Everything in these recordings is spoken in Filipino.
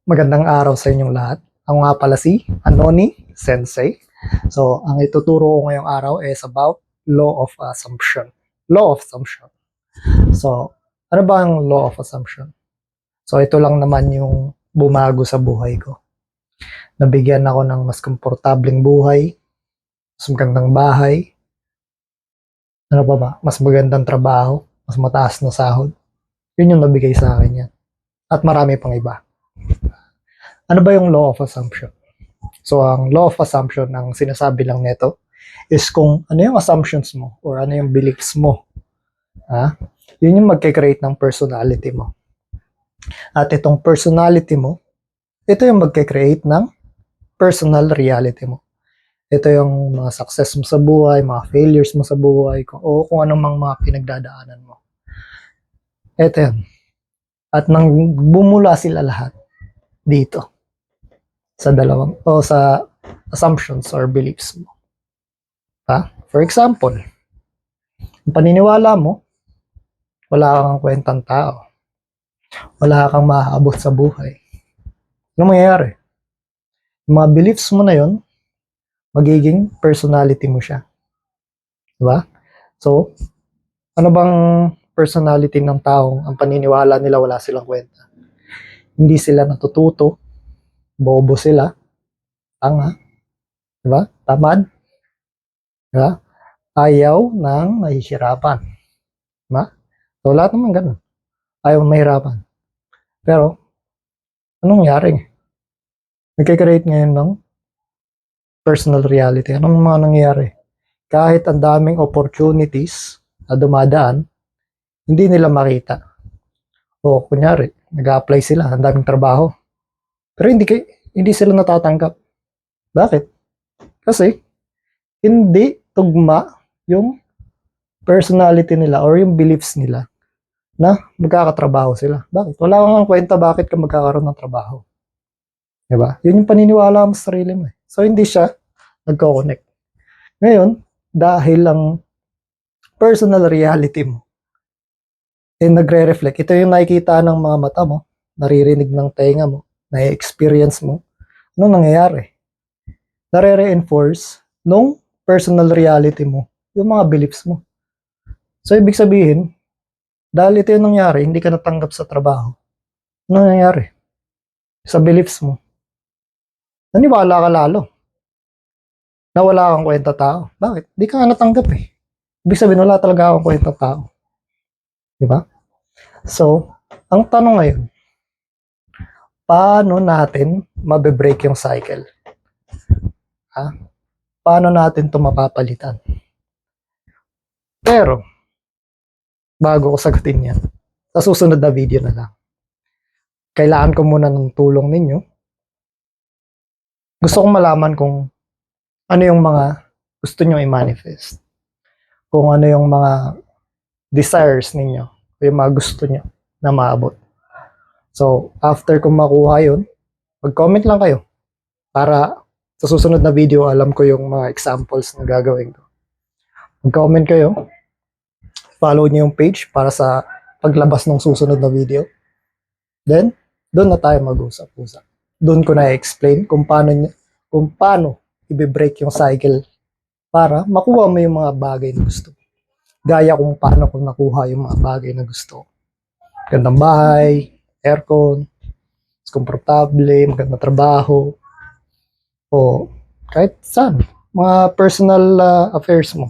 Magandang araw sa inyong lahat. Ako nga pala si Anoni Sensei. So, ang ituturo ko ngayong araw is about law of assumption. Law of assumption. So, ano ba ang law of assumption? So, ito lang naman yung bumago sa buhay ko. Nabigyan ako ng mas komportableng buhay, mas magandang bahay, ano pa ba? Mas magandang trabaho, mas mataas na sahod. Yun yung nabigay sa akin yan. At marami pang iba. Ano ba yung law of assumption? So, ang law of assumption, ang sinasabi lang nito, is kung ano yung assumptions mo or ano yung beliefs mo. Yun yung magkikreate ng personality mo. At itong personality mo, ito yung magkikreate ng personal reality mo. Ito yung mga success mo sa buhay, mga failures mo sa buhay, o kung anong mga pinagdadaanan mo. Ito yan. At nang bumula sila lahat dito sa dalawang o sa assumptions or beliefs mo. For example, ang paniniwala mo, wala kang kwentang tao. Wala kang maaabot sa buhay. Ano mangyayari? Yung mga beliefs mo na yon, magiging personality mo siya. Diba? So, ano bang personality ng taong ang paniniwala nila wala silang kwenta? Hindi sila natututo, bobo sila, tanga, diba? Tamad, diba? Ayaw ng nahihirapan. Diba? So, lahat naman ganun. Ayaw mahirapan. Pero, anong nangyari? Nagkikreate ngayon ng personal reality. Anong mga nangyayari? Kahit ang daming opportunities na dumadaan, hindi nila makita. O kunyari, nag-a-apply sila, ang daming trabaho. Pero hindi sila natatanggap. Bakit? Kasi, hindi tugma yung personality nila or yung beliefs nila na magkakatrabaho sila. Bakit? Wala kang kwenta bakit ka magkakaroon ng trabaho. Diba? Yun yung paniniwala mo sa sarili mo. So, hindi siya nagko-connect. Ngayon, dahil ang personal reality mo nagre-reflect, ito yung nakikita ng mga mata mo, naririnig ng tenga mo, na-experience mo, ano nangyayari? Nare-reinforce nung personal reality mo, yung mga beliefs mo. So, ibig sabihin, dahil ito yung nangyari, hindi ka natanggap sa trabaho. Ano nangyayari? Sa beliefs mo. Naniwala ka lalo na wala kang kwenta tao. Bakit? Di ka nga natanggap eh. Ibig sabihin, wala talaga akong kwenta tao. Diba? So, ang tanong ngayon, paano natin mabe-break yung cycle? Paano natin ito mapapalitan? Pero, bago ko sagutin yan, sa susunod na video na lang, kailangan ko muna ng tulong ninyo. Gusto kong malaman kung ano yung mga gusto nyo i-manifest. Kung ano yung mga desires ninyo, o yung mga gusto nyo na maabot. So, after kong makuha yun, mag-comment lang kayo para sa susunod na video, alam ko yung mga examples na gagawin ko. Mag-comment kayo, follow nyo yung page para sa paglabas ng susunod na video. Then, doon na tayo mag-usap-usap. Doon ko na-explain kung paano i-break yung cycle para makuha mo yung mga bagay na gusto. Gaya kung paano ko nakuha yung mga bagay na gusto. Gandang bahay, aircon, komportable, magandang trabaho, o kahit saan, mga personal affairs mo.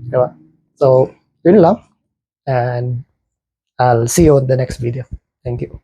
Diba? So, yun lang. And I'll see you on the next video. Thank you.